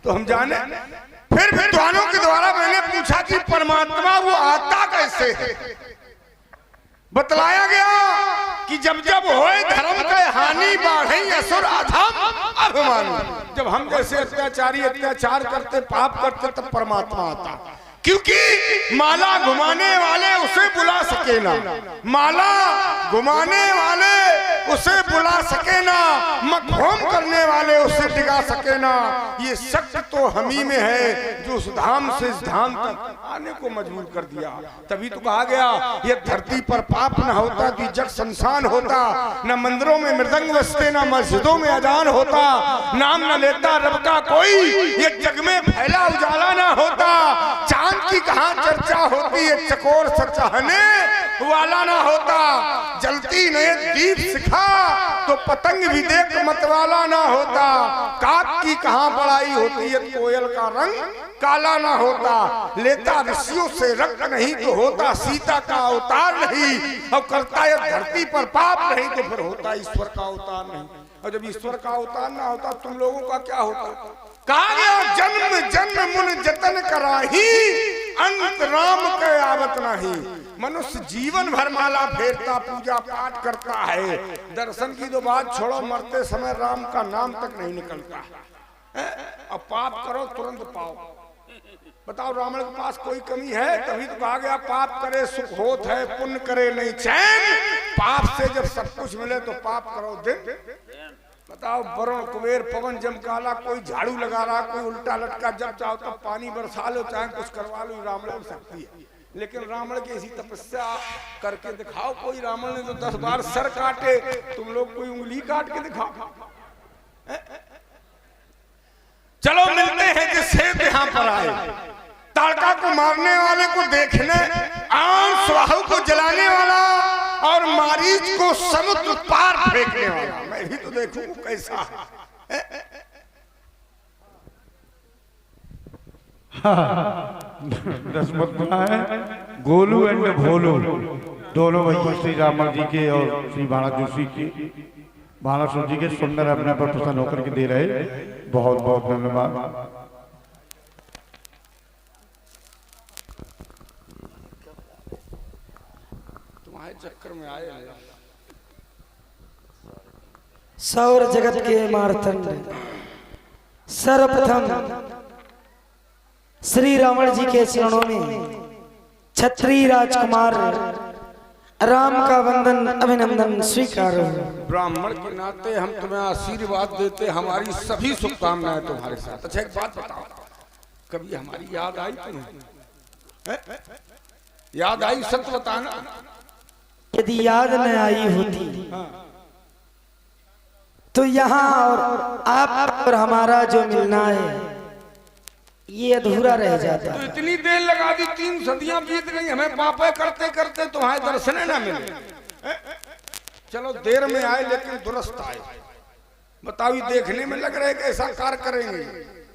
तो हम जाने। फिर विद्वानों के द्वारा मैंने पूछा कि परमात्मा वो आता कैसे है। बतलाया गया कि जब जब होए धर्म के हानि बाढ़े असुर अधम अभिमानी। जब हम जैसे अत्याचारी अत्याचार करते पाप करते तब परमात्मा आता, क्योंकि माला घुमाने वाले उसे बुला सके ना, माला घुमाने वाले उसे बुला सके ना, मखौम करने वाले उसे टिका सके ना। ये शक्ति तो हम ही में है जो उस धाम से इस धाम तक आने को मजबूर कर दिया। तभी तो कहा गया ये धरती पर पाप न होता कि जग संसान होता, न मंदिरों में मृदंग बजते, न मस्जिदों में अजान होता, नाम न लेता रब का कोई, ये जग में फैला उजाला ना होता। चांद की कहां चर्चा होती है, चकोर सचाहने वाला ना होता। जलती नए दीप सिखा तो पतंग भी देख मतवाला ना होता। काक की कहां बड़ाई होती है, कोयल का रंग काला ना होता। लेता ऋषियों से रक्त नहीं तो होता सीता का अवतार नहीं। अब करता है धरती पर पाप नहीं तो फिर होता ईश्वर का अवतार नहीं। और जब ईश्वर का अवतार ना होता तुम लोगों का क्या होता। कहा गया जन्म जन्म मुन जतन कराही, अंत राम के आवत नहीं। मनुष्य जीवन भर माला फेरता पूजा पाठ करता है, दर्शन की तो बात छोड़ो, मरते समय राम का नाम तक नहीं निकलता। अब पाप करो तुरंत पाओ। बताओ रावण के पास कोई कमी है? तभी तो कहा गया पाप करे सुख होत है, पुण्य करे नहीं चैन। पाप से जब सब कुछ मिले तो पाप करो दिन। बताओ वरुण कुबेर पवन जम काला, कोई झाड़ू लगा रहा, कोई उल्टा लटका, जब चाहो तब पानी बरसा लो, चाहे कुछ करवा लो, रावण हो सकती है। लेकिन रावण की ऐसी तपस्या करके दिखाओ कोई। रावण ने तो 10 बार सर काटे, तुम लोग कोई उंगली काट के दिखाओ। चलो मिलते हैं जिससे यहाँ पर आए। ताड़का को मारने वाले को देखने, आम स्वाहु को जलाने वाला और मारीच को समुद्र पार फेंकने वाला। मैं भी तो देखूं कैसा है। दशमत है गोलू एंड भोलू दोनों भैया श्री राम जी के और श्री भाना जोशी की, भाना जी के सुंदर अपने पर प्रसन्न होकर के दे रहे। बहुत बहुत धन्यवाद। तुम्हारे चक्कर में आए सौर जगत के मार्तंड सर्वप्रथम श्री रावण जी के चरणों में क्षत्रिय राजकुमार राम का वंदन अभिनंदन स्वीकार। ब्राह्मण के नाते हम तुम्हें आशीर्वाद देते, हमारी सभी शुभकामनाएं तुम्हारे साथ। अच्छा एक बात बताओ, कभी हमारी याद आई तुम्हें? याद आई? सत्य बताना। यदि याद न आई होती तो यहाँ और आप और हमारा जो मिलना है ये अधूरा रह जाता। तो इतनी देर लगा दी, 3 सदियां बीत गई, हमें पापे करते करते तुम्हारे दर्शन न मिले। चलो देर में आए लेकिन दुरुस्त आए। बताओ देखने में लग रहे कि ऐसा कार्य करेंगे।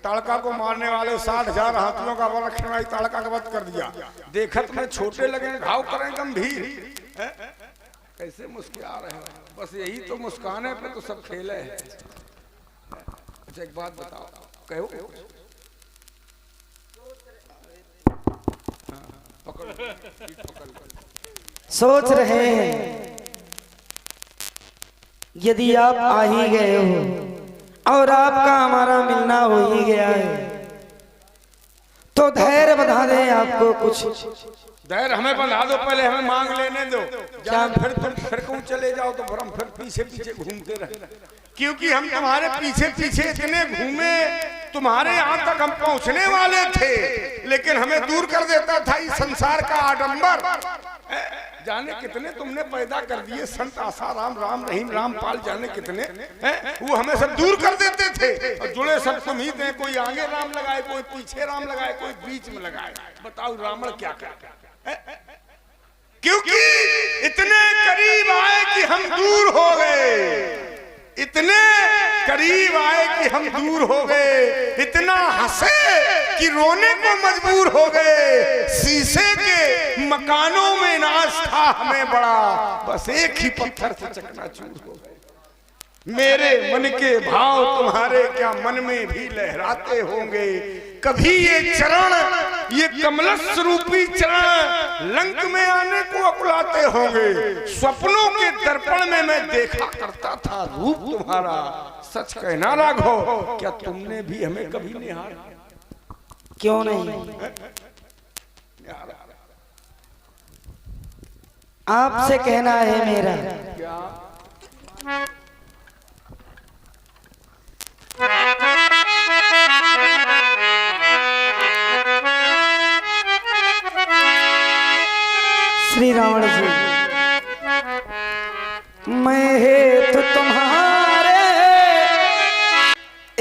ताड़का को मारने वाले 60,000 हाथियों का वध रखने वाली ताड़का का वध कर दिया। देखत में छोटे लगे, घाव करें गंभीर। कैसे मुस्कुरा रहे हो? बस यही तो मुस्काने पे तो सब खेले हैं। अच्छा एक बात बताओ, कहो सोच रहे हैं यदि आप आ ही गए हो और आपका हमारा मिलना हो ही गया है तो धैर्य बधा दें आपको। कुछ धैर्य हमें बंधा दो, पहले हमें मांग लेने दो। क्या फिर तुम फिर कहूं चले जाओ तो फिर हम फिर पीछे पीछे घूमते रहे। क्योंकि हम तुम्हारे पीछे पीछे इतने घूमे, तुम्हारे यहाँ तक हम पहुंचने वाले थे, लेकिन हमें दूर कर देता था इस संसार का आडंबर। जाने कितने तुमने पैदा कर दिए, संत आसाराम, राम रहीम, रामपाल, जाने कितने वो हमें सब दूर कर देते थे। और जुड़े सब तुम ही थे। कोई आगे राम लगाए, कोई पीछे राम लगाए, कोई बीच में लगाए। बताओ रावण क्या करता? क्योंकि इतने करीब आए कि हम दूर हो गए, इतने करीब आए कि हम दूर हो गए, इतना हंसे कि रोने को मजबूर हो गए। शीशे के मकानों में नाश था हमें बड़ा, बस एक ही पत्थर से चकनाचूर हो गए। मेरे मन के भाव तुम्हारे क्या मन में भी लहराते होंगे। कभी ये चरण, ये कमलस रूपी चरण लंक में आने को अकुलाते होंगे। स्वप्नों के दर्पण में मैं देखा करता था रूप तुम्हारा। सच कहना राघव, क्या तुमने भी हमें कभी निहारा? क्यों नहीं? आपसे कहना है मेरा। श्री रावण जी, मैं हेतु तुम्हारे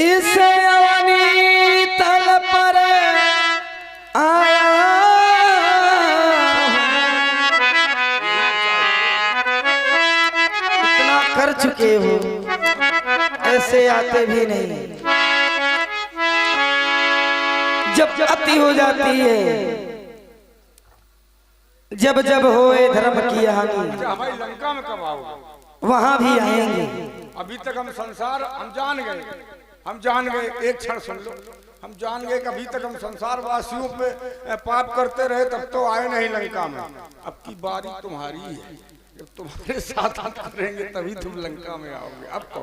इस अवनी तल पर आया, इतना कर चुके हो, ऐसे आते भी नहीं। जब अति हो जाती है, जब जब होए धर्म की हानि, हमारी लंका में कब आओगे? वहां भी आएंगे। अभी तक हम संसार हम जान गए। एक क्षण सुन लो, हम जान गए कि अभी तक हम संसार वासियों पे पाप करते रहे, तब तो आए नहीं लंका में। अब की बारी तुम्हारी है, जब तुम्हारे साथ हम करेंगे तभी तुम लंका में आओगे। अब तो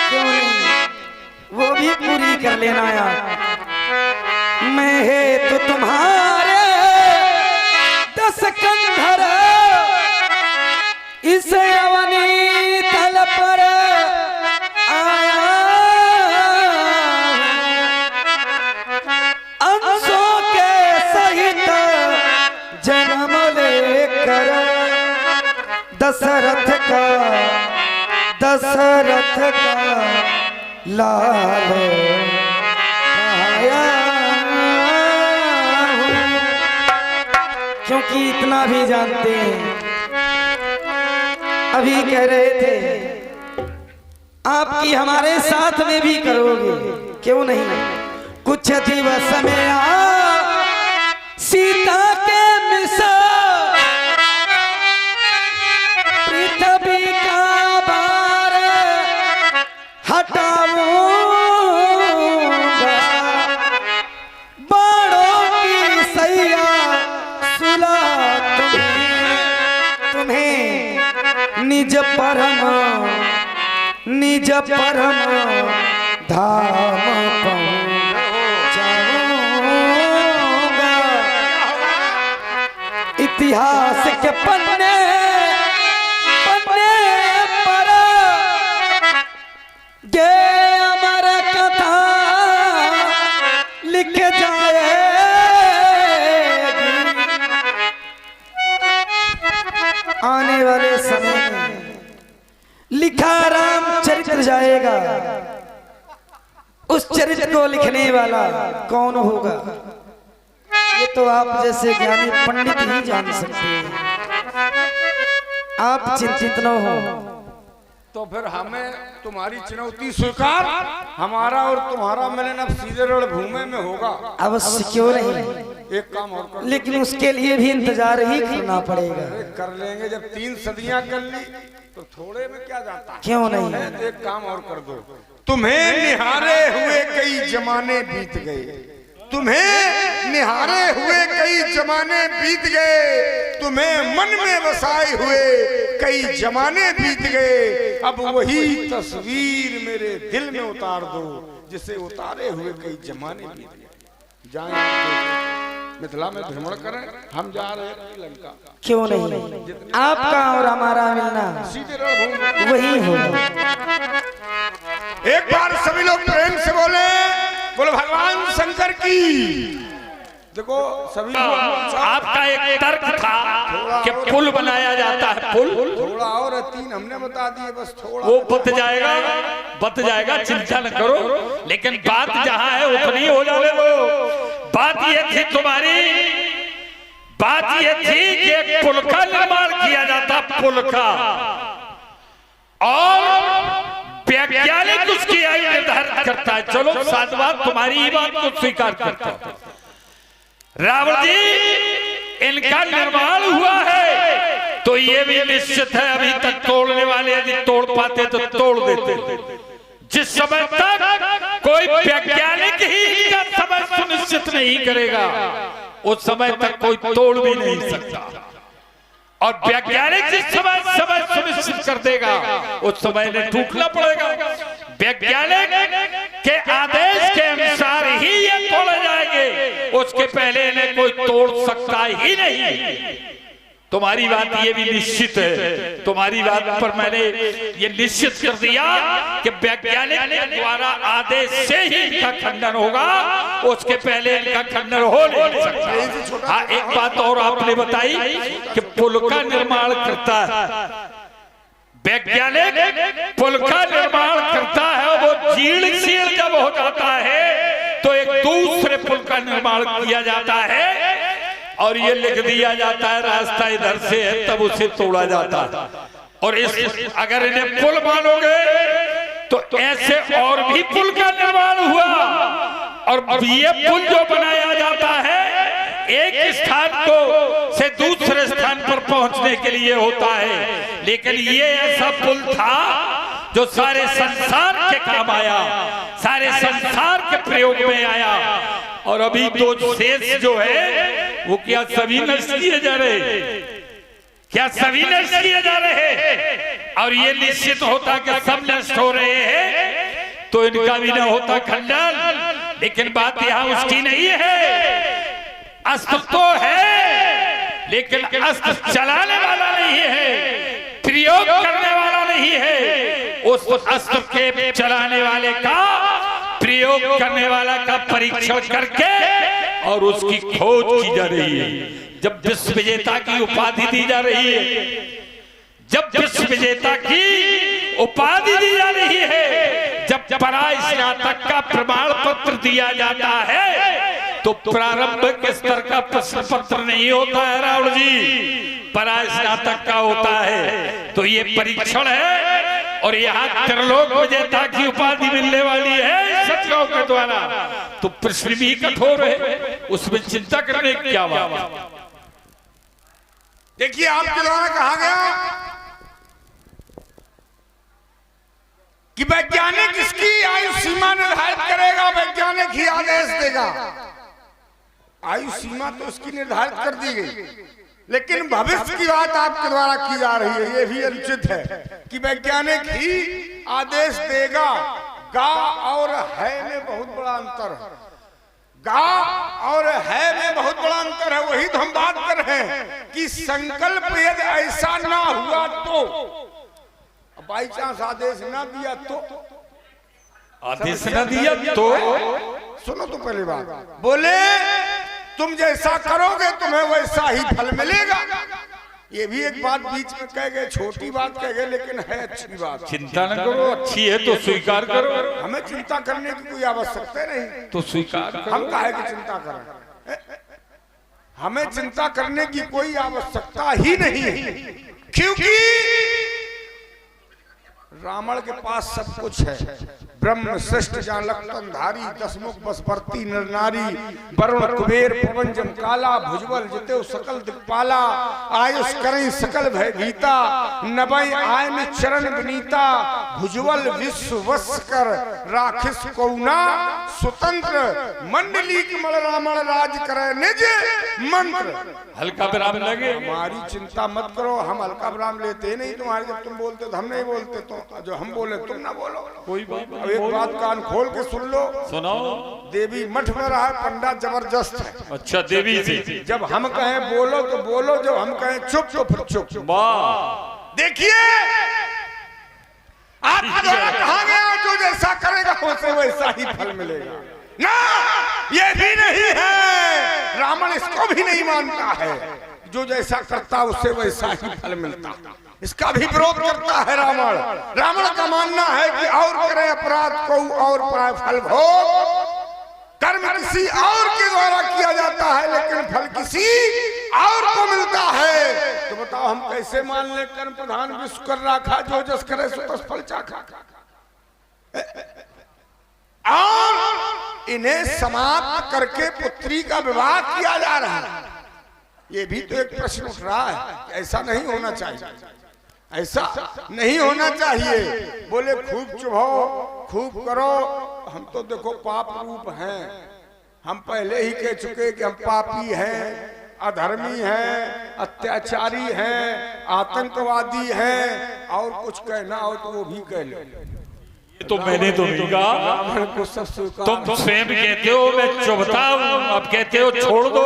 क्यों नहीं, वो भी पूरी कर लेना यार। मैं हेतु तुम्हारे 10 कंधर इस अवनी तल पर आया, अंशों के सहित जन्म लेकर दशरथ का लाल आया हूं। क्योंकि इतना भी जानते हैं, अभी कह रहे थे आपकी हमारे साथ में भी करोगे, क्यों नहीं? कुछ दिवस में सीता के मिसा पृथ्वी का भार हटाऊंगा, बाणों की सैया सुला तुम्हें निज परम धाम पहुंचाऊंगा। इतिहास के पन्ने पर गे अमर कथा लिख जाए, आने वाले समय में लिखा रामचरित्र जाएगा। उस चरित्र को लिखने वाला कौन होगा, ये तो आप जैसे ज्ञानी पंडित ही जान सकते हैं। आप चिंतित न हो। तो फिर हमें तुम्हारी चुनौती स्वीकार, हमारा और तुम्हारा मिलन अब सीधे रणभूमि में होगा। अवश्य, क्यों नहीं। एक काम और कर, लेकिन उसके लिए भी इंतजार ही करना पड़ेगा। कर लेंगे, जब 3 सदियां कर ली तो थोड़े में क्या जाता है। क्यों नहीं। एक काम और कर दो, तुम्हें निहारे हुए कई जमाने बीत गए, तुम्हें निहारे हुए कई जमाने बीत गए, तुम्हें मन में बसाए हुए कई जमाने बीत गए। अब वही तस्वीर मेरे दिल में उतार दो, जिसे उतारे हुए कई जमाने बीत गए। जाएं मिथिला में भ्रमण करें, हम जा रहे हैं लंका। क्यों नहीं, आपका और हमारा मिलना सीधे रणभूमि वही होगा। एक बार सभी लोग प्रेम से बोले, बोलो भगवान शंकर की। देखो सभी आपका एक तर्क था कि पुल बनाया जाता है, पुल थोड़ा और 3 हमने बता दिए, बस थोड़ा वो बत जाएगा, चिंता न करो। लेकिन बात जहां है उतनी हो जाने दो। बात ये थी तुम्हारी, बात ये थी कि एक पुल का निर्माण किया जाता, पुल का, और वैज्ञानिक उसकी आयु निर्धारित करता है। चलो साथ बात तुम्हारी ही बात को स्वीकार करता है। रावण जी, इनका निर्माण हुआ है, तो ये भी निश्चित है अभी तक तोड़ने वाले यदि तोड़ पाते तो तोड़ देते। जिस समय तक कोई वैज्ञानिक ही इनका समय सुनिश्चित नहीं करेगा उस समय तक कोई तोड़ भी नहीं सकता। और वैज्ञानिक जिस समय सुनिश्चित कर देगा उस समय ने टूटना पड़ेगा। वैज्ञानिक के आदेश के अनुसार ही ये तोड़े जाएंगे, उसके पहले इन्हें कोई तोड़ सकता ही नहीं। तुम्हारी बात ये भी निश्चित है, तुम्हारी बात पर मैंने ये निश्चित कर दिया कि वैज्ञानिक के द्वारा आदेश से ही इनका खंडन होगा, उसके पहले इनका खंडन हो नहीं सकता। हाँ, एक बात और आपने बताई कि पुल का निर्माण करता है वैज्ञानिक, पुल का निर्माण करता है, वो जीर्ण शीर्ण जब हो जाता है तो एक दूसरे पुल का निर्माण किया जाता है और ये लिख दिया जाता है रास्ता इधर से है, तब उसे तोड़ा जाता है। और इस अगर इन्हें पुल मानोगे तो ऐसे और भी पुल का निर्माण हुआ और ये पुल जो बनाया जाता है एक स्थान को से दूसरे स्थान पर पहुंचने के लिए होता है, लेकिन ये ऐसा पुल था जो सारे संसार के काम आया, सारे संसार के प्रयोग में आया। और अभी तो शेष जो है वो क्या सभी नष्ट किए जा रहे, क्या सभी नष्ट किए जा रहे हैं? और ये निश्चित होता कि सब नष्ट हो रहे हैं तो इनका भी न होता खंडन। लेकिन बात यहाँ उसकी नहीं है, अस्त्र तो है लेकिन अस्त्र चलाने वाला नहीं है, प्रयोग करने वाला नहीं है। उस अस्त्र के चलाने वाले का, प्रयोग करने वाला का परीक्षण करके और उसकी खोज की जा रही है। जब विश्व विजेता की उपाधि दी जा रही है, जब विश्व विजेता की उपाधि दी जा रही है, जब परास्नातक का प्रमाण पत्र दिया जाता है तो प्रारंभिक स्तर का प्रश्न पत्र नहीं होता है राहुल जी, परास्नातक का होता है। तो ये परीक्षण है और यहाँ त्रिलोक विजेता की उपाधि मिलने वाली है सचिवों के द्वारा, तो प्रश्न भी कठोर है, उसमें चिंता करने की क्या बात। देखिए आपके द्वारा कहा गया कि वैज्ञानिक इसकी आयु सीमा निर्धारित करेगा, वैज्ञानिक ही आदेश देगा। आयु सीमा तो उसकी निर्धारित कर दी गई, लेकिन भविष्य की बात आपके द्वारा की जा रही है, ये भी अनुचित है कि वैज्ञानिक ही आदेश देगा। गा और है में बहुत बड़ा अंतर है, गा और है में बहुत बड़ा अंतर है। वही तो हम बात कर रहे हैं कि संकल्प यदि ऐसा ना हुआ तो, बाई चांस आदेश ना दिया तो, आदेश ना दिया तो सुनो तो पहली बात, बोले तुम जैसा करोगे तुम्हें वैसा ही फल मिलेगा। ये भी एक बात बीच में कह गए, छोटी बात कह गए लेकिन है अच्छी बात। चिंता न करो, अच्छी है तो स्वीकार करो। हमें चिंता करने की कोई आवश्यकता नहीं, तो स्वीकार करो। हम काहे की चिंता करें, हमें चिंता करने की कोई आवश्यकता ही नहीं है, क्योंकि रावण के पास सब कुछ है। ब्रह्म श्रेष्ठ जालकतनधारी, दसमुख बसवर्ती नर नारी, वरुण कुबेर पवन जम काला, भुजबल जितेव सकल दिक्पाला, आयुष करें सकल भयभीता, नभय आय में चरण विनीता, भुजबल विश्व वश कर राखिस कौना, स्वतंत्र मंडली कमल रावण राज करे निज मंत्र। हल्का विराम लगे, हमारी चिंता मत करो, हम हल्का विराम लेते नहीं तुम्हारे, जब तुम बोलते तो हम नहीं बोलते, तो जो हम बोले तुम ना बोलो। कोई बात नहीं, एक बात कान खोल के सुन लो, सुनाओ। देवी मठ में रहा है, पंडा जबरदस्त है। अच्छा, देवी जी जब हम कहें बोलो तो बोलो, जब हम कहें चुप तो फिर चुप। वाह, देखिए आपके द्वारा कहा गया जो जैसा करेगा उसे वैसा ही फल मिलेगा ना, ये भी नहीं है, रावण इसको भी नहीं मानता है, जो जैसा करता उसे वैसा ही फल मिलता, इसका भी विरोध करता है रावण। रावण का मानना है कि और करे अपराध को और पाए फल भोग, कर्म किसी और के द्वारा किया जाता है लेकिन फल किसी और को मिलता है। तो बताओ हम कैसे मान ले, कर्म प्रधान विश्व कर राखा, जो जस करे सो तस फल चाखा। और इन्हें समाप्त करके पुत्री का विवाह किया जा रहा है, ये भी तो एक प्रश्न उठ रहा है। ऐसा नहीं होना चाहिए, ऐसा नहीं होना चाहिए। बोले खूब चुभाओ, खूब करो। हम तो देखो पाप रूप हैं, हम पहले ही कह चुके कि हम पापी हैं, अधर्मी हैं, अत्याचारी हैं, आतंकवादी हैं, और कुछ कहना हो तो वो भी कह लो। तो मैंने तो नहीं कहा, तुम स्वयं कहते हो मैं चुभता हूँ, अब कहते हो छोड़ दो।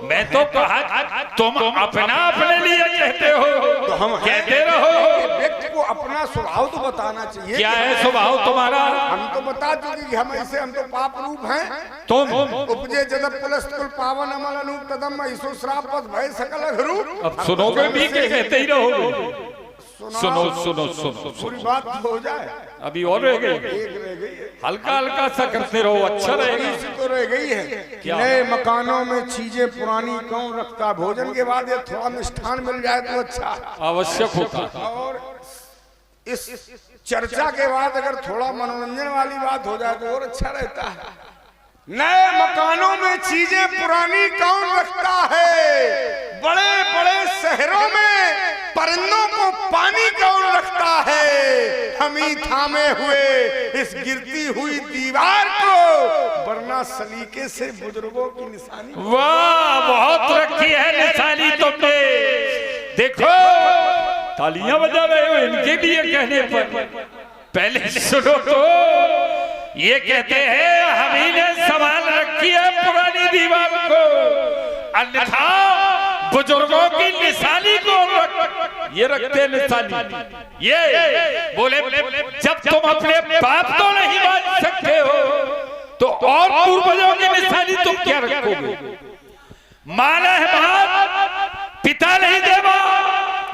मैं तो कहा तुम अपना अपने लिए कहते हो, तो हम कहते रहो। व्यक्ति को अपना स्वभाव तो बताना चाहिए। क्या है स्वभाव तुम्हारा? हम तो बता चुके कि हम ऐसे, हम तो पाप रूप हैं। तुम उपजे जदप पुलस्तुल पावन अमल अनूप तदम ईसो श्राप पद भय सकल अघरूप। अब सुनोगे भी कि कहते ही रहोगे? सुनो सुनो सुनो, पूरी बात हो जाए। अभी और रह गई, एक रह गई है, हल्का हल्का सा करते रहो, अच्छा रहेगा। इसी तो रह गई है। नए मकानों में चीजें पुरानी कौन रखता? भोजन के बाद ये थोड़ा मिष्ठान मिल जाए तो अच्छा आवश्यक होता। और इस चर्चा के बाद अगर थोड़ा मनोरंजन वाली बात हो जाए तो और अच्छा रहता है। नए मकानों में चीजें पुरानी कौन रखता है? बड़े बड़े शहरों में परिंदों को पानी कौन रखता है? हम ही थामे हुए इस गिरती हुई दीवार को, वरना सलीके से बुजुर्गों की निशानी। वाह, बहुत रखी है निशानी तुमने। देखो तालियां बजा रहे हो इनके लिए कहने पर। पहले सुनो तो, ये कहते हैं हम ही ने संभाल रखी है पुरानी दीवार को, अन्यथा बुजुर्गों की निशानी को ये रखते निशानी। ये बोले जब तुम अपने बाप तो नहीं मान सकते हो तो और पूर्वजों की निशानी तुम क्या रखोगे? माना है बाप, पिता नहीं देवा,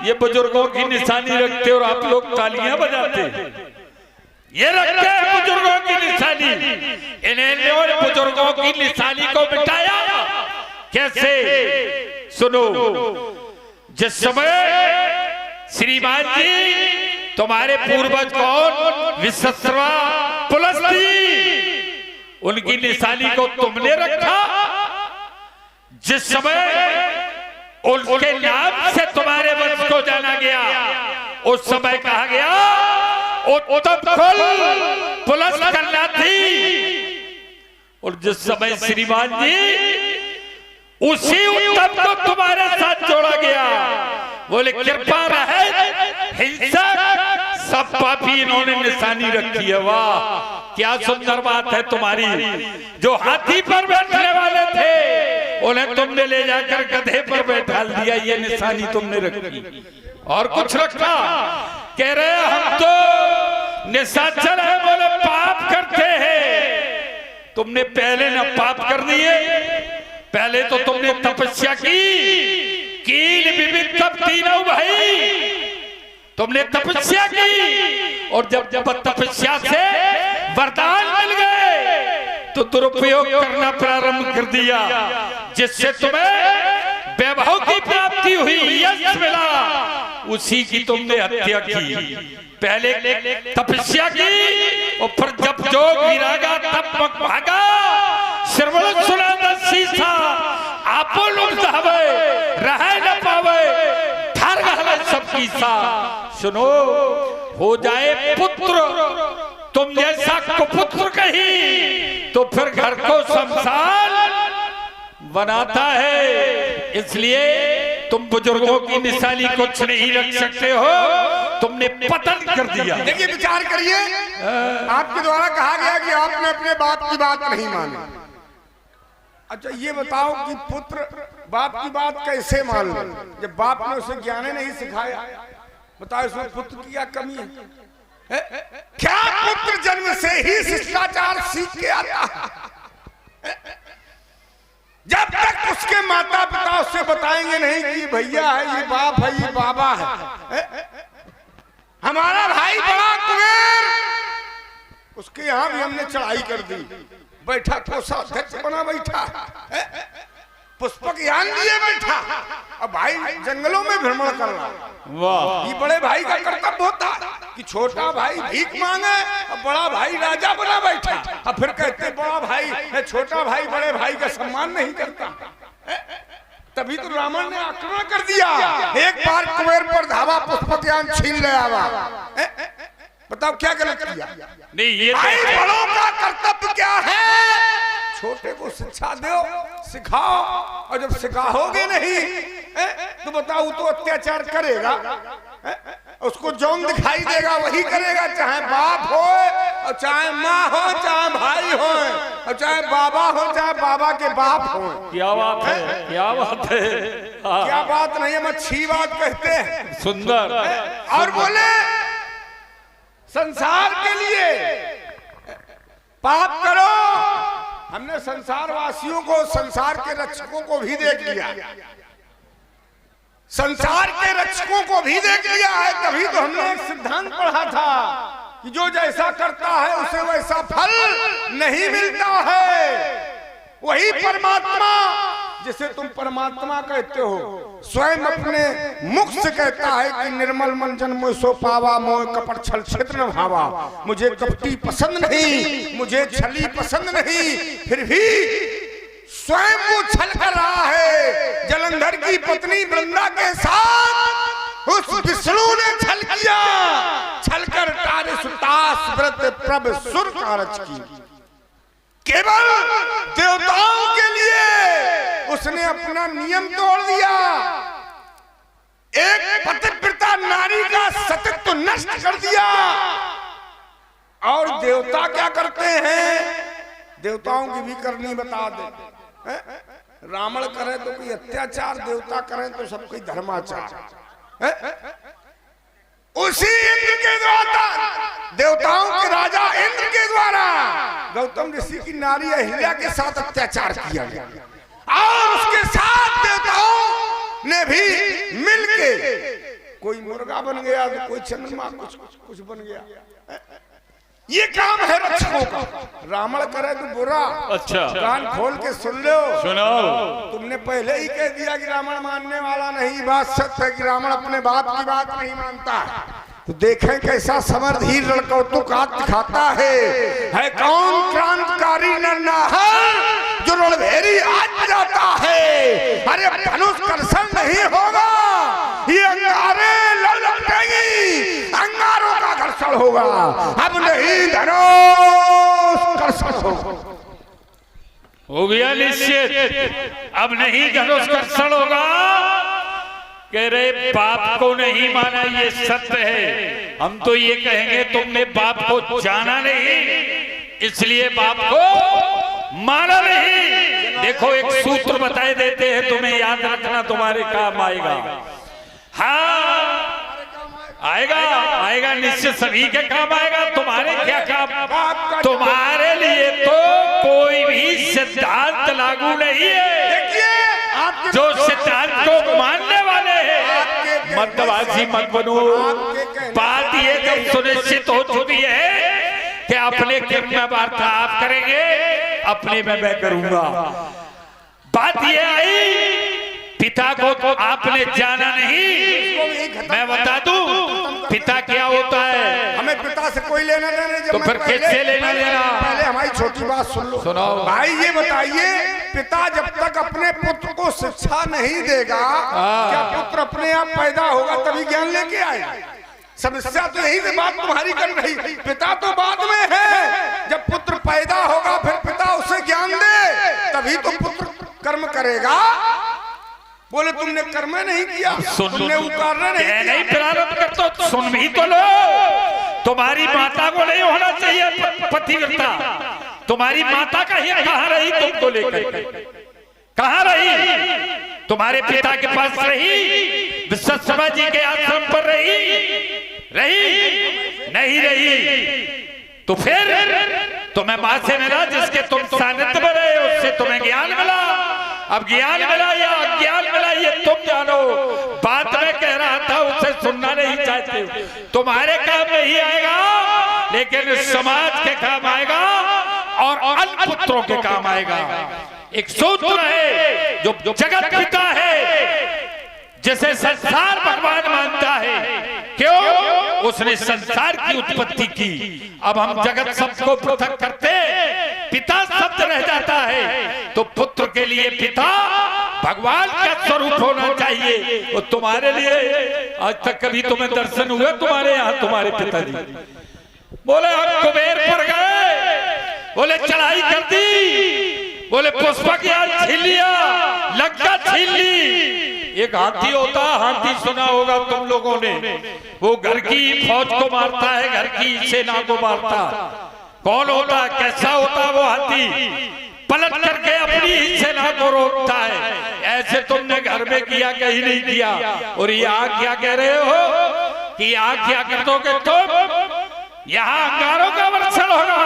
ये बुजुर्गों की निशानी रखते और आप लोग तालियां बजाते। ये रखते हैं बुजुर्गों की निशानी। इन्हें बुजुर्गों की निशानी को मिटाया कैसे? सुनो, जिस समय श्रीमान जी तुम्हारे पूर्वज कौन? विश्वश्रवा पुलस्ती, उनकी निशानी को तुमने रखा। जिस समय उनके नाम से तुम्हारे वंश को जाना गया, उस समय कहा गया उत्तम कुल पुलस्त करना थी। और जिस समय श्रीमान जी उसी उत्तम को तुम्हारे साथ जोड़ा गया, बोले कृपा रहे हिंसा सब पापी इन्होंने निशानी रखी है। वाह, क्या सुंदर बात है तुम्हारी। जो हाथी पर बैठने वाले थे उन्हें तुमने ले जाकर गधे पर बैठा दिया, ये निशानी तुमने रखी। और कुछ रखा? कह रहे हम तो निशाचर है, बोले पाप करते हैं। तुमने पहले ना पाप कर दिए, पहले तो तुमने तपस्या की, कील विविध तप तीनों भाई, तुमने तपस्या की। और जब तपस्या से वरदान मिल गए तो दुरुपयोग करना प्रारंभ कर दिया, जिससे तुम्हें वैभव की प्राप्ति हुई, यश मिला, उसी की तुमने हत्या की। पहले तपस्या की और फिर जब जोग विरागा तब पक भागा, श्रवण सुना दसी था आपो लोग धावे, रह न पावे ठर गहले सबकी सा। सुनो, हो जाए पुत्र तुम जैसा कुपुत्र कहीं तो फिर घर को शमशान बनाता है। इसलिए तुम बुजुर्गों की निशानी कुछ नहीं रख सकते हो, तुमने पतन कर दिया। देखिए विचार करिए, आपके द्वारा कहा गया कि आपने अपने बाप की बात नहीं मानी। अच्छा ये बताओ कि पुत्र बाप की बात कैसे मान ले जब बाप ने उसे ज्ञान नहीं सिखाया? बताओ इसमें पुत्र की क्या कमी है? क्या पुत्र जन्म से ही शिष्टाचार सीख के आता है? जब तक उसके माता पिता उससे बताएंगे नहीं कि भैया है, ये बाप है, ये बाबा है, हमारा भाई बड़ा कुबेर, उसके यहां भी हमने चढ़ाई कर दी, बैठा कोषाध्यक्ष बना बैठा, पुष्पक यान लिए बैठा, अब भाई जंगलों में भ्रमण कर रहा। वाह, ये बड़े भाई का कर्तव्य होता कि छोटा भाई भीख मांगे और बड़ा भाई राजा बना बैठा, और फिर कहते बड़ा भाई छोटा भाई बड़े भाई का सम्मान नहीं करता। तभी तो रावण ने आक्रमण कर दिया। एक बार कुबेर पर धावा, पुष्पकयान छीन ले आवा। बताओ क्या गलत किया? नहीं ये भाई बड़ों का कर्तव्य क्या है? छोटे को शिक्षा दो, सिखाओ, और जब सिखाओगे नहीं तो बताओ तो अत्याचार करेगा, उसको जौन दिखाई देगा वही करेगा, चाहे बाप हो और चाहे माँ हो, चाहे भाई हो, और चाहे बाबा हो, चाहे बाबा के बाप हो। क्या बात है, क्या बात है, क्या बात नहीं है, अच्छी बात कहते हैं। सुंदर। और बोले संसार के लिए पाप करो। हमने संसार वासियों को, संसार के रक्षकों को भी देख लिया, संसार के रक्षकों को भी देख लिया है। तभी तो हमने एक सिद्धांत पढ़ा था कि जो जैसा करता है उसे वैसा फल नहीं मिलता है। वही परमात्मा, जिसे तुम परमात्मा कहते हो, स्वयं अपने मुख से कहता है कि निर्मल मन जन मोह सो पावा, मोह कपट छल छिद्र न भावा। मुझे कपटी पसंद नहीं, मुझे छली पसंद नहीं, फिर भी स्वयं वो छल कर रहा है। जलंधर की पत्नी वृंदा के साथ उस विष्णु ने छल किया, छल कर तारे सुतास व्रत प्रभ सुर कारज की। केवल देवताओं के लिए उसने अपना नियम तोड़ दिया। एक पतिव्रता नारी का सतीत्व नष्ट कर दिया। और देवता क्या करते हैं? देवताओं की भी करनी बता दे। रावण करे तो कोई अत्याचार, देवता करें तो सब कोई धर्माचार। उसी इंद्र के द्वारा, देवताओं के राजा इंद्र के द्वारा गौतम ऋषि की नारी अहिल्या के साथ अत्याचार किया गया, और उसके साथ देवताओं ने भी मिलके, कोई मुर्गा बन गया तो कोई चंद्रमा, कुछ बन गया। ये काम है रक्षकों का। रावण करे तो बुरा। अच्छा, कान खोल के सुन लो। सुनाओ। तुमने पहले ही कह दिया कि रावण मानने वाला नहीं। बात सत्य है कि रावण अपने बाप की बात नहीं मानता। तो देखें कैसा समरधीर रणकौतुक दिखाता है कौन क्रांतिकारी नरनाहर जो रणभेरी आज जाता है। अरे धनुष कर्षण नहीं होगा, ये अंगारे ललटेंगी, अंगारों का घर्षण होगा। अब नहीं धनुष कर्षण होगा। हो गया निश्चित, अब नहीं धनुष कर्षण होगा। कह रहे बाप को नहीं माना, ये सत्य है। हम तो ये कहेंगे तुमने बाप को जाना नहीं, इसलिए बाप को माना नहीं। देखो एक सूत्र बताए देते हैं, तुम्हें याद रखना, तुम्हारे काम आएगा। हाँ आएगा, आएगा निश्चित, सभी के काम आएगा। तुम्हारे क्या काम? तुम्हारे लिए तो कोई भी सिद्धांत लागू नहीं है। जो सिद्धांत को मानने वाले हैं, मतवासी मत बनो। बात ये जब सुनिश्चित हो चुकी है कि अपने कर्म में वार्तालाप करेंगे, अपने में मैं करूंगा। बात ये आई, पिता को तो आपने जाना नहीं। मैं बता दूं पिता क्या होता है। हमें पिता से कोई लेना देना नहीं। तो फिर किससे लेना देना? पहले हमारी छोटी बात सुन लो। सुनाओ भाई, ये बताइए, पिता जब तक अपने पुत्र को शिक्षा नहीं देगा, क्या पुत्र अपने आप पैदा होगा तभी ज्ञान लेके आएगा? समस्या तो यही से बात तुम्हारी कर रही। पिता तो बाद में है, जब पुत्र पैदा होगा फिर पिता उसे ज्ञान दे, तभी तो पुत्र कर्म करेगा। बोले तुमने कर्म नहीं किया, तुमने उतारना नहीं किया। नहीं प्रारंभ कर तो सुन भी तो लो। तुम्हारी माता को नहीं होना चाहिए पतिव्रता। तुम्हारी माता का ही कहाँ रही तुमको लेकर? कहाँ रही? तुम्हारे पिता के पास रही? विश्वसभा जी के आश्रम पर रही नहीं रही? तो फिर तुम्हें माँ से मिला, जिसके तुम सानिध्य में रहे, उससे तुम्हें ज्ञान मिला। अब ज्ञान मिला या अज्ञान मिला ये तुम जानो। बात में कह रहा था, उसे सुनना नहीं चाहते। तुम्हारे काम में ही आएगा, लेकिन समाज के काम आएगा और अन्य पुत्रों के काम आएगा। एक सूत्र है जो जगत पिता है, जिसे संसार भगवान मानता है। क्यों? उसने संसार की उत्पत्ति की। अब हम जगत शब्द को पृथक करते, पिता शब्द रह जाता है। तो पुत्र के लिए पिता भगवान का स्वरूप होना चाहिए। वो तुम्हारे लिए आज तक कभी तुम्हें दर्शन हुए तुम्हारे यहाँ तुम्हारे पिताजी? बोले हम कुबेर पर गए, बोले चढ़ाई कर दी, बोले पुष्पक यार छीन लिया, लंका छीन ली। एक हाथी होता, हाथी सुना होगा तुम लोगों ने, वो घर की फौज को मारता है, घर की सेना को मारता। कौन होता, कैसा होता वो हाथी? पलट करके अपनी ही सेना को रोकता है। ऐसे तुमने घर में किया, कहीं नहीं किया। और ये आग क्या कह रहे हो कि आग क्या कर दोगे तुम? यहाँ अंगारों का वर्षण होगा।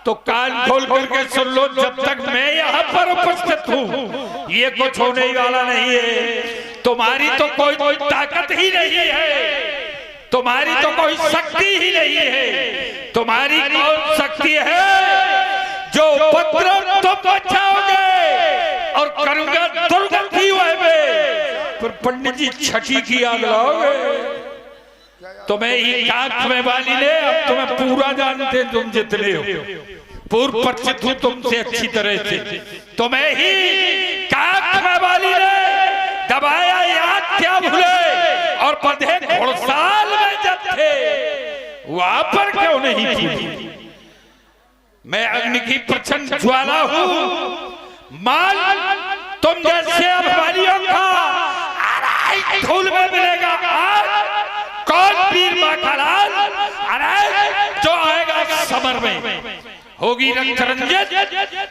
तो कान खोल करके सुन लो, जब तक मैं यहाँ पर उपस्थित हूँ ये कुछ होने वाला नहीं है। तुम्हारी तो कोई ताकत ही नहीं है, तुम्हारी तो कोई शक्ति ही नहीं है। तुम्हारी कौन शक्ति है जो उपद्रव तुम बचाओगे और करूंगा दुर्गति पर पंडित जी छठी की आग लाओगे। तुम्हें ही काख में वाली ले, अब तुम्हें पूरा जानते, तुम जितने हो पूर्व परिचित हूँ तुमसे अच्छी तरह से। तुम्हें ही काख में वाली ले, दबाया याद क्या भूले, और बंधे घोड़साल में जब थे वहां पर क्यों नहीं थी? मैं अग्नि की प्रचंड ज्वाला हूँ, माल तुम जैसे अभिमानियों का धूल में मिलेगा। आज कौन वीर माखनलाल, अरे जो आएगा समर में होगी रक्त रंजित।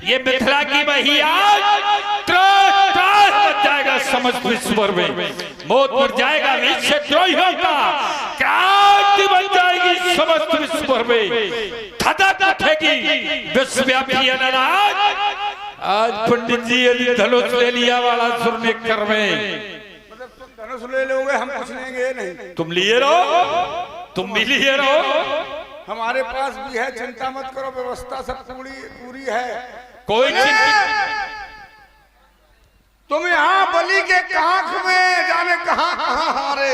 ये मिथिला की वही आज त्रास त्रास बच जाएगा समस्त विश्व में। मौत मर जाएगा विश्वद्रोहियों का, क्रांति बन जाएगी समस्त विश्व में। धधक उठेगी विश्वव्यापी अनाज। आज पंडित जी यदि धनुष ले लिया वाला सुर में कर में, धनुष ले लोगे, हम कुछ लेंगे नहीं। तुम लिए रहो, तुम भी लिए रहो, हमारे पास भी है, चिंता मत करो, व्यवस्था सब पूरी है। कोई तुम यहाँ बलि के काख में जाने कहां कहां हारे।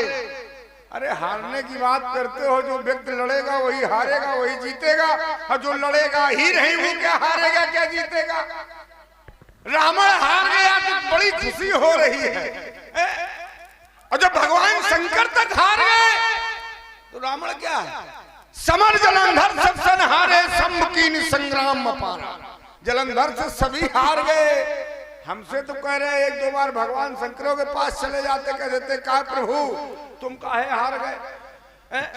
अरे हारने की बात करते हो, जो व्यक्ति लड़ेगा वही हारेगा, वही जीतेगा। और जो लड़ेगा ही नहीं वो क्या हारेगा, क्या जीतेगा? रावण हार गया तो बड़ी खुशी हो रही है, और जब भगवान शंकर तक हार गए तो रावण क्या है? समर जलंधर सब सन हारे, शंभ कीन संग्राम अपारा। जलंधर से सभी हार गए। हमसे तो कह रहे एक दो बार भगवान शंकरों के पास चले जाते, कह देते का प्रभु तुम काहे हार गए?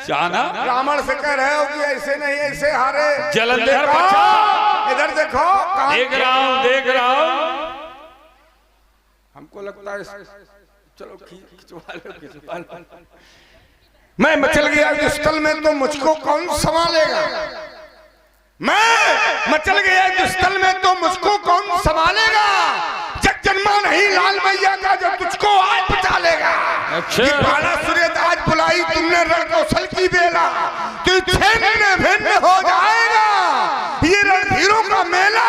जाना रावण से कह रहे हो कि ऐसे नहीं ऐसे हारे। जलंधर इधर देखो, देख रहा हूं, देख रहा हूं। हमको लगता है चलो खिंचवा लो। मैं मचल गया जिस स्थल में तो मुझको कौन संभालेगा? मैं मचल गया जिस स्थल में तो मुझको कौन संभालेगा? जग जन्मा नहीं लाल मैया का जो तुझको आज बचा लेगा। बाला सूर्य आज बुलाई तुमने रण कौशल की बेला, तू छिन्न भिन्न हो जाएगा। ये रणधीरों का मेला,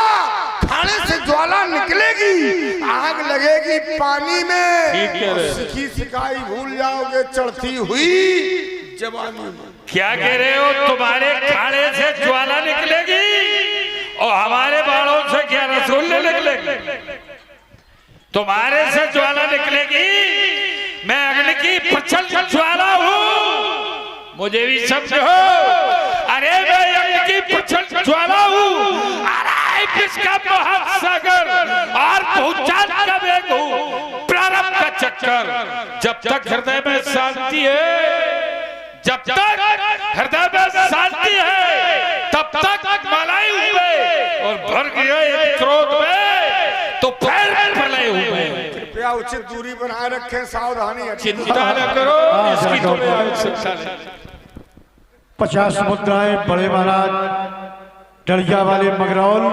खाने से ज्वाला निकलेगी, आग लगेगी पानी में, सिखी सिखाई भूल जाओगे चढ़ती हुई जवानी में। क्या कह रहे हो? तुम्हारे खाने से ज्वाला निकलेगी और हमारे बालों से क्या रसगुल्ले निकलेंगे? तुम्हारे से ज्वाला निकलेगी, मैं अग्नि की प्रचंड ज्वाला हूँ, मुझे भी समझो। अरे मैं अग्नि की प्रचंड ज्वाला हूँ, किसका महासागर और पहुंचान का वेग हूँ, प्रारंभ का चक्कर। जब तक हृदय में शांति है, जब तक हृदय में शांति है, तब तक मलाई हुए और भर गए क्रोध में तो फिर प्रलय हुए। कृपया उचित दूरी बनाए रखें, सावधानी। चिंता न करो, इसकी तुम्हें आवश्यकता नहीं। 50 मुद्राएं बड़े महाराज डलिया वाले मगरौल,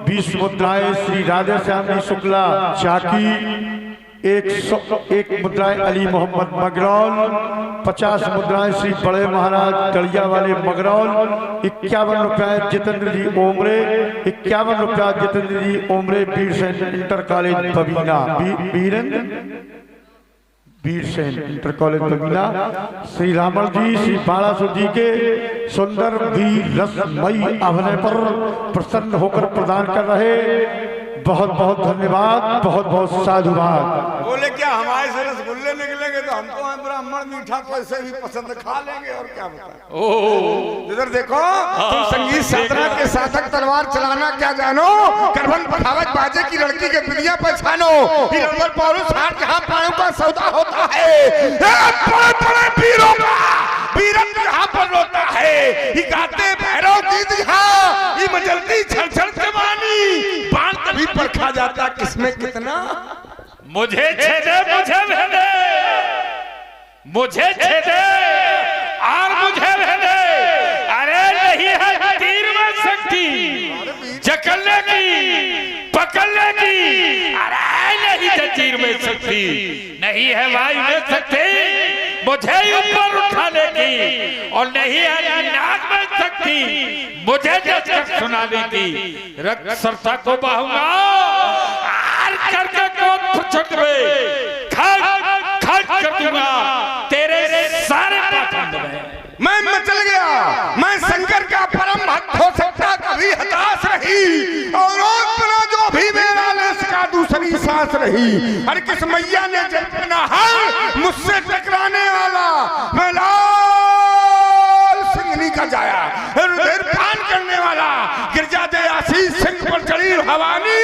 20 मुद्राएं श्री राधे श्याम जी शुक्ला चाकी, 101 मुद्राएं अली मोहम्मद मगरौल, 50 मुद्राएं श्री बड़े महाराज डलिया वाले मगरौल, 51 रुपया जितेंद्र जी ओमरे, 51 रुपया Jitendra ji Omre, Veer Sain inter college Babina, Veer Sain inter college Babina. Shri Ramal ji Shri Balasur ji के सुंदर वीर रसमयी अभिनय पर प्रसन्न होकर प्रदान कर रहे बहुत बहुत धन्यवाद, बहुत बहुत साधुवाद। बोले क्या हमारे से रसगुल्ले निकलेंगे तो हमको ब्राह्मण मीठा तो ऐसे भी पसंद खा लेंगे और क्या बताएं। इधर देखो तुम संगीत साधना के साधक तलवार चलाना क्या जानो, करबन पखावत बाजे की लड़की के दुनिया पहचानो, पौरुष हाथ जहाँ पायों का सौदा होता है, बड़े बड़े वीरों का वीरन यहाँ पर रोता है, ये गाते भैरव गीत यहाँ, ये मजलती छलछल जवानी, बाण तभी परखा जाता किसमें कितना। मुझे छेदे मुझे भेदे, मुझे छेदे और मुझे भेदे, अरे नहीं है तीर में शक्ति जकड़ने की पकड़ने की, अरे नहीं जंजीर में शक्ति, नहीं है वायु में शक्ति मुझे ऊपर उठाने की, और नहीं है नाक में शक्ति मुझे जसकर सुनाने की। रक्त सरसा को बहूंगा आर करके कोट फुचक में खड़ खड़ कर दूंगा तेरे सारे पाखंड में। मैं मचल गया, मैं शंकर का परम भक्त हो सकता कभी हताश रही, और अपना जो भी मेरा लेस का दूसरी सांस रही। हर किस मैया ने जन्मना हर मुझसे टकराने वाला, मैं लाल सिंगनी का जाया रुधिर पान करने वाला, गिरजा दे आशीष सिंह पर चढ़ी भवानी,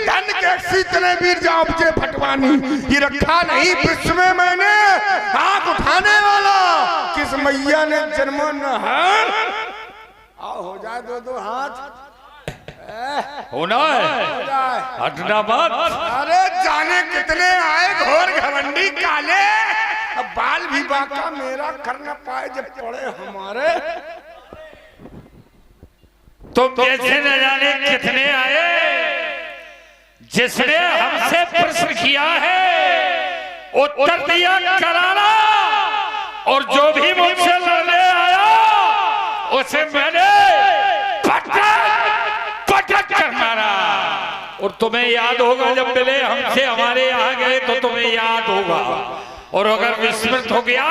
धन के सीतने वीर जा उपजे फटवानी, ये रखा नहीं विश्व में मैंने आंख उठाने वाला, किस मैया ने जन्म न हर। आओ हो जाए दो दो हाथ, होना है हटना मत। अरे जाने कितने आए घोर घमंडी काले, अब बाल भी बाका मेरा कर न पाए जब पड़े हमारे। तुम जैसे न जाने कितने आए, जिसने हमसे प्रश्न किया है उत्तर दिया करारा, और जो भी मुझसे लड़ने आया उसे मैंने पटक कर मारा। और तुम्हें याद होगा जब मिले हमसे हमारे यहाँ गए तो तुम्हें याद होगा, और अगर विस्मृत हो गया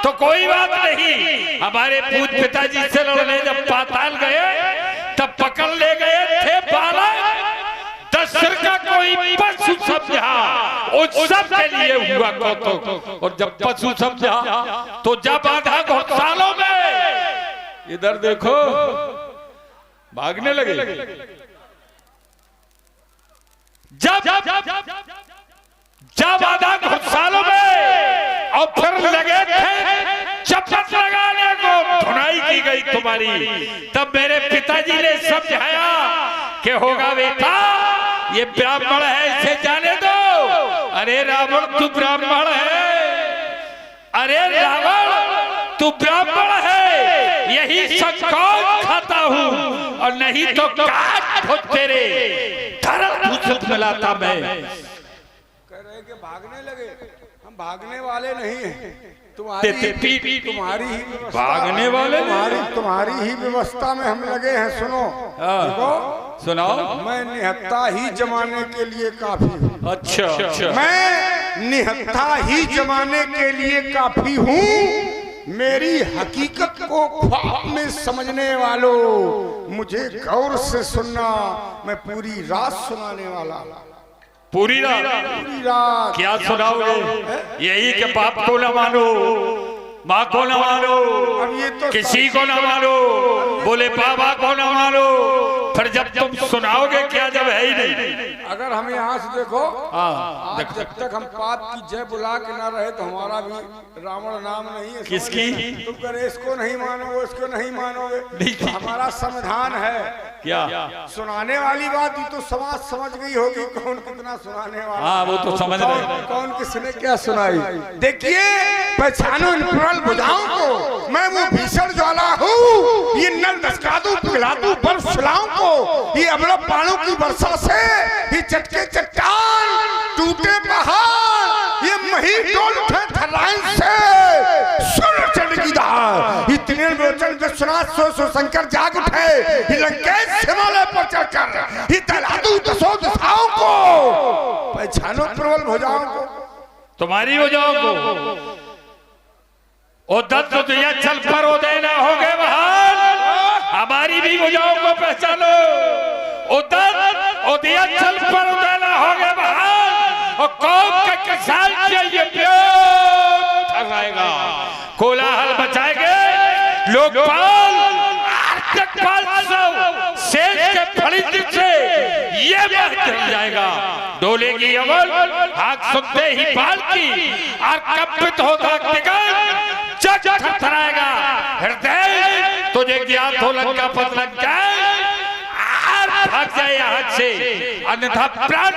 तो कोई बात नहीं। हमारे पूज पिताजी से लड़ने जब पाताल गए तब पकड़ ले गए थे बालक, 10 सिर का कोई पशु समझा, उस सब के लिए हुआ कौतुक, और जब पशु समझा तो जब आधा घोटालों में इधर देखो भागने लगे, जब आधा घोटालों में और फिर लगे थे चपत लगाने को, धुनाई की गई तुम्हारी, तब मेरे पिताजी ने समझाया कि होगा बेटा ये ब्राह्मण है इसे जाने दो। अरे रावण तू ब्राह्मण है, अरे रावण तू ब्राह्मण है, यही सब खाता हूँ, और नहीं तो काट ठोक तेरे धर्म भूषित मिलाता मैं। कह रहे कि भागने लगे, हम भागने वाले नहीं हैं, तुम्हारी ही भागने वाले तुम्हारी ही व्यवस्था में हम लगे हैं। सुनो देखो, सुनाओ। मैं निहत्ता ही जमाने के लिए काफी हूँ। अच्छा, मैं निहत्ता ही जमाने के लिए काफी हूँ। मेरी हकीकत को ख्वाब में समझने वालों, मुझे गौर से सुनना, मैं पूरी रात सुनाने वाला। पूरी रात क्या सुनाओगे? यही कि बाप को न मानो, माँ को न मानो, अब ये तो किसी को न मानो, बोले बाबा को न मानो, फिर जब तुम सुनाओगे क्या जब है ही नहीं। अगर हम यहाँ से देखो, हाँ, जब तक हम पाप की जय बुला के ना रहे तो हमारा भी रावण नाम नहीं है। किसकी? तुम करे इसको नहीं मानोगे, इसको नहीं मानोगे, तो हमारा संविधान है क्या? सुनाने वाली बात ही तो समाज समझ गई होगी, कौन कितना सुनाने वाला। हाँ, वो तो समझ रहे। कौन किसने क्या सुनाई। देखिए, पहचानो इन प्रबल भुजाओं को, मैं वो भीषण ज्वाला हूँ, ये नल दसका दूं पिघला दूं बर्फ शिलाओं को, ये अमला बाणों की वर्षा से, ये चटके चट्टान टूटे पहाड़, ये मही डोल उठे थर्राइन से, सुन चढ़ की धार, ये तिनेल लोचन विश्वनाथ सो शंकर जाग उठे, ये लंकेश हिमालय पर चढ़कर, ये तला दूं दसों दिशाओं को। पहचानो प्रबल भुजाओं को, तुम्हारी भुजाओं को। ओ दत्त तुझे चल पर हो देना हो गए महान, हमारी भी भुजाओं को पहचानो। ओ दत्त उदयाचल पर उड़ाना हो गया बहाल और कौम का किसान चाहिए थर्राएगा, कोलाहल मचाएंगे लोकपाल शेष के फलित से ये बात चल जाएगा। डोलेगी अमल आग सुनते ही बाल की और कंपित होगा जग थरथराएगा हृदय, तुझे ज्ञात हो लंका पद लग जाए भाग जाए हाथ से अन्यथा प्राण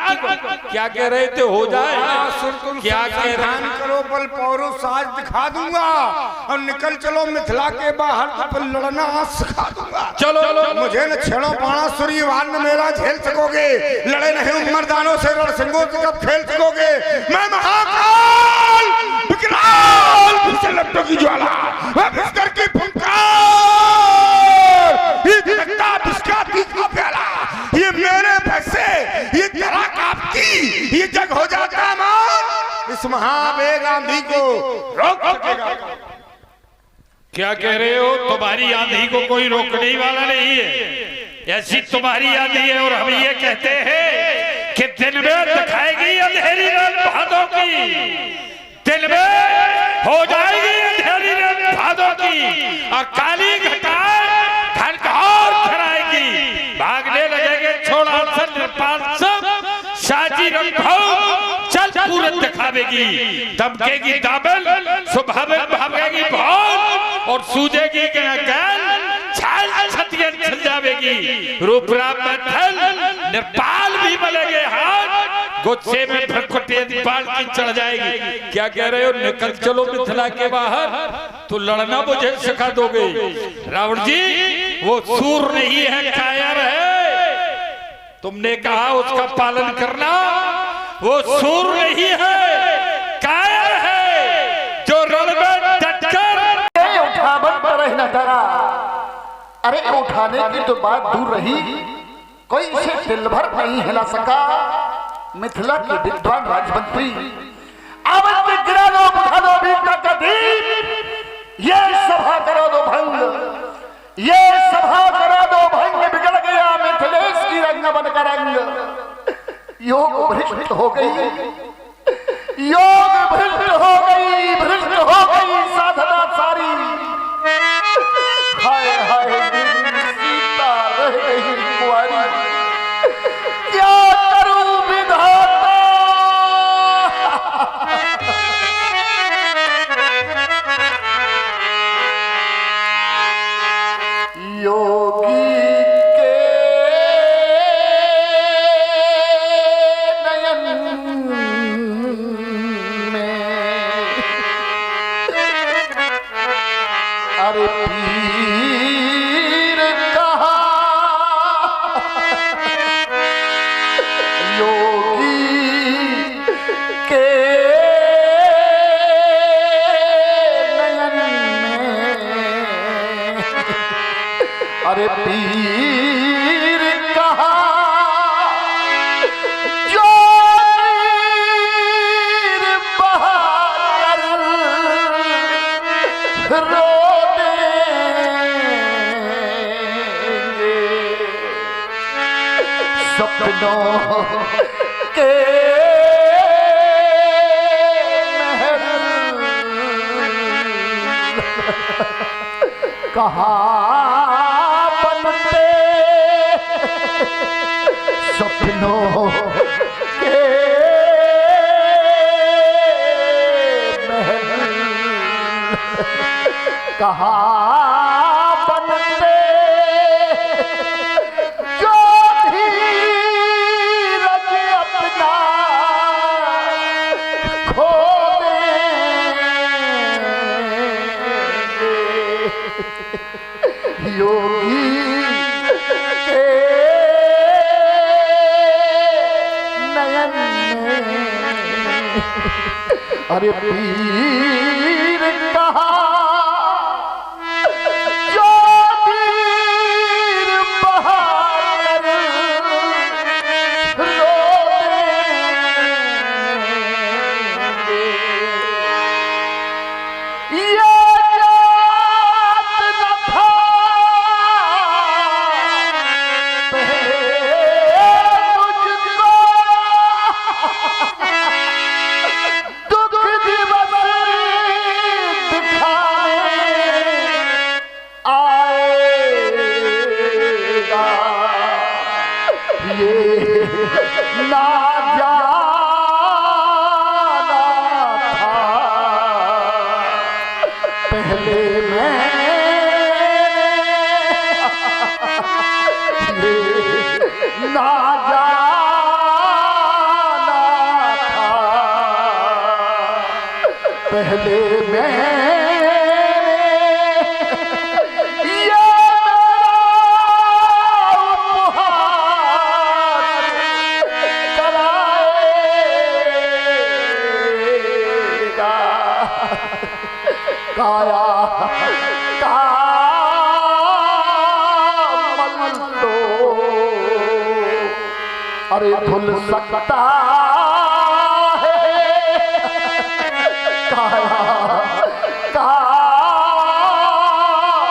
क्या कह रहे थे हो जाए, क्या कह रहे करो बल पौरो साज दिखा दूंगा और निकल चलो मिथिला के बाहर पर लड़ना सिखा दूंगा। चलो मुझे न छेड़ो पाना सूर्यवान न मेरा झेल सकोगे, लड़े नहीं मर्दानों से रणसिंहों से कब खेल सकोगे। मैं महाकाल विकराल फिर लपटों की ज्वाला मैं बिस्तर की फुंकार ये धड़कता बिस्का तीखा प्याला ये मेरे पैसे ये तेरा कापती ये जग हो जाता मान इस महावेग आंधी को रोक सकेगा। क्या कह रहे हो? तुम्हारी आंधी को कोई रोकने वाला नहीं है, ऐसी तुम्हारी आंधी है। और हम ये कहते हैं कि दिन में दिखाएगी अंधेरी रात भादों की, दिन में हो जाएगी अंधेरी रात भादों की और काली घटाएं घनघोर कराएगी, भागने लगेंगे छोड़ा सन नेपाल सब साजी रंगभूम चल पूरत दिखावेगी, दमकेगी दामन सुबह में भागेगी भौल और सूझेगी गैल छाल छतियन चल जावेगी, रूपराम में थल नेपाल भी मलेगे हाथ गुस्से में भरकुटे नेपाल की चढ़ जाएगी। क्या कह रहे हो? निकल चलो मिथिला के बाहर तो लड़ना मुझे सिखा दोगे। रावण जी वो सूर नहीं है कायर है, तुमने कहा उसका पालन करना, वो सूर नहीं है कायर है जो रण में डटकर उठावन पर रहना डरा। अरे उठाने की तो बात दूर रही, कोई इसे दिल भर नहीं हिला सका। मिथिला के विद्वान राजमंत्री आवाज में गिरा दो बुझा दो बीटा का दीप, ये सभा करा दो भंग, ये सभा करा दो भंग, बिगड़ गया मिथिलेश की रंग बनकर रंग। योग भ्रष्ट हो गई, योग भ्रष्ट हो गई, भ्रष्ट हो गई साधना सारी। हाय हाय सीता रह गई कुंवारी, क्या करूं विधाता। योगी के नयन में अरे पीर कहा योगी के नयन में अरे पीर कहा जो नीर बहाकर रो देंगे सपनों के महल कहाँ बनते सपनों के महल कहाँ बनते जो धीरज अपना खो देंगे। योगी के नयन में अरे पीर कहा जो तीर बहाकर रो देंगे। ये जात न था पहले ये ना जाना था पहले मैंने ये ना जाना था पहले मैंने काया कामल तो अरे धुल सकता है काया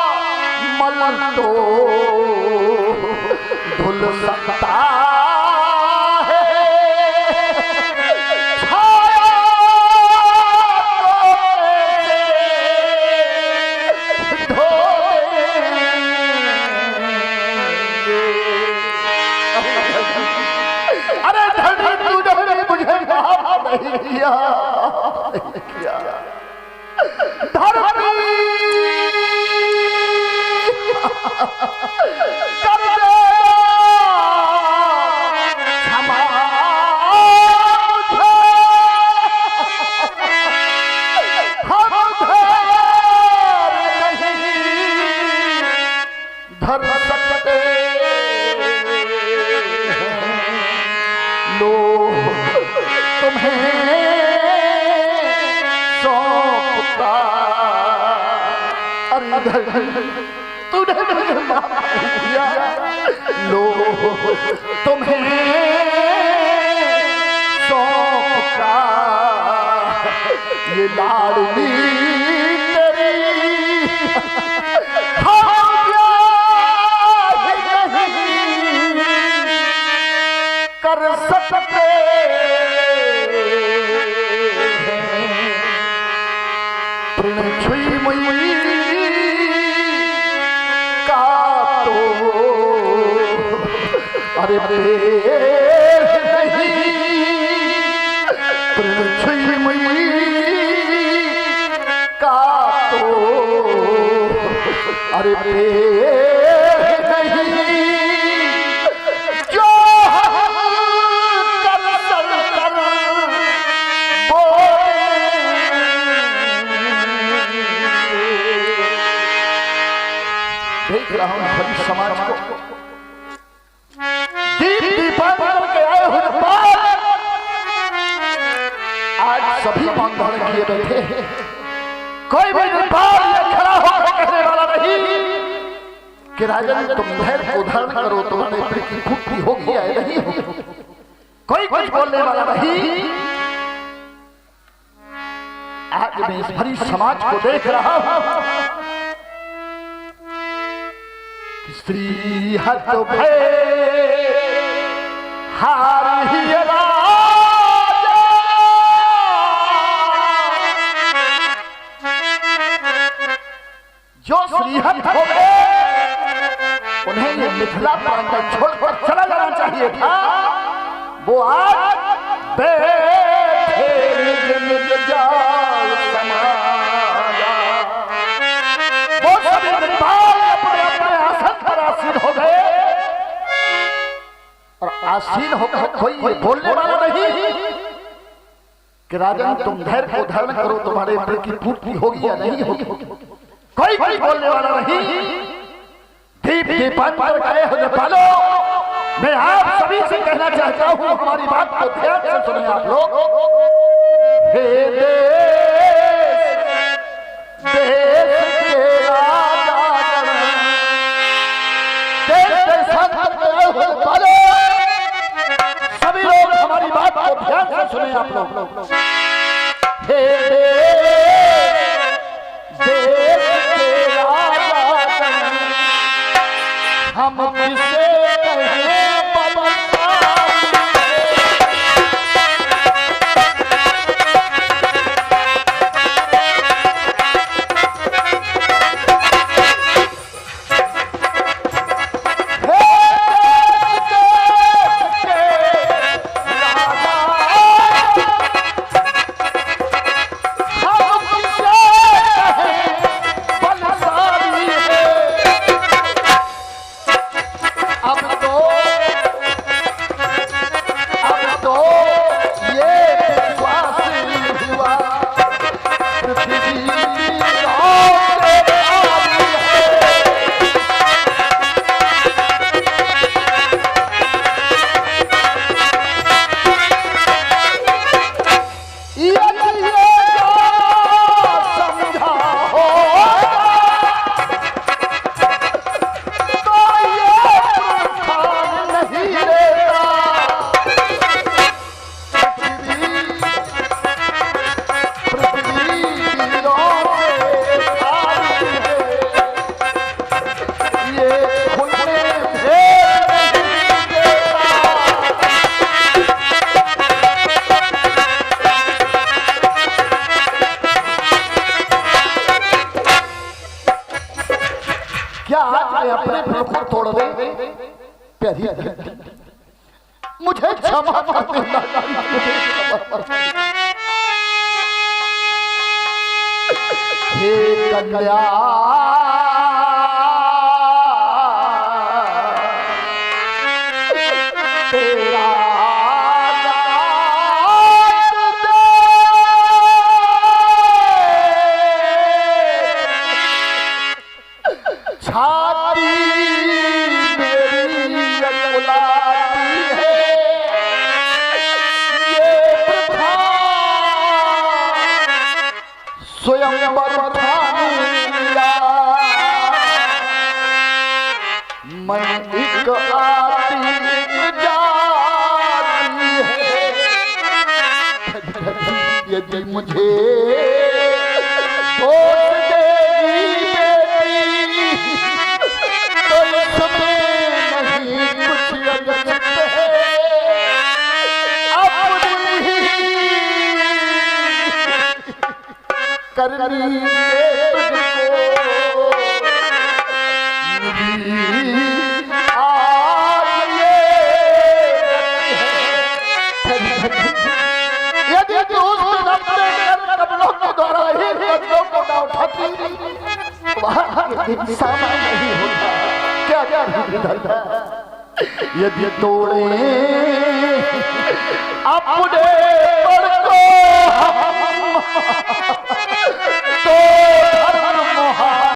कामल तो धुल सकता किया धरती कर दे क्षमा मुझे हम नहीं धर सकते लो तुम्हें सौंपता अरे तूने मुझे माफ किया लो तुम्हें सौंपता ये लाडली तेरी कर सकते प्रण छुई मुई का तो अरे नहीं प्रण छुई मुई का तो अरे देख रहा हूं भरी समाज को दीप दीपांतर के आए हुए पार आज सभी मान धारण किए बैठे हैं कोई भी निर्भर या खड़ा होकर कहने वाला नहीं कि राजन तुम धैर्य को धारण करो तुम्हारे पेट की फूटी होगी या नहीं होगी कोई कुछ बोलने वाला नहीं आज मैं इस भरी समाज को देख रहा हूं स्त्री हत भय हार ही राजा जो श्रीहत हो गए उन्हें ये मिथिला प्रांत छोड़कर चला जाना चाहिए था वो आज बैठे निज जाल समाया वो सभी आसीन हो गए और आसीन होकर कोई बोलने वाला नहीं कि राजन तुम धैर्य को धारण करो तुम्हारे पेट की फूटी होगी या नहीं होगी कोई बोलने वाला नहीं दीप दीपांतर गए हो पालो मैं आप सभी से कहना चाहता हूं हमारी बात को ध्यान से सुने आप लोग हे देश के सभी लोग हमारी बात को ध्यान से सुने आप लोग हे देश के राजा हम किसे कहें मुझे क्षमा कर देना, मुझे क्षमा कर देना। हे कन्या तेरा छाती मेरी अकुलाती है, ये प्रथा स्वयंवर ठानिया। मैं एक आती एक जाती है, यदि मुझे छोड़ देगी बेटी तो इसमें नहीं कुछ अगस्त है। अपनी करनी है तुझको मेरी आज ये यदि तू उस रखते कर कपड़ों के द्वारा ही बदलों को ना उठाती वहाँ सामा नहीं होता। क्या क्या धरता यदि तोड़े अपने पर को हम तो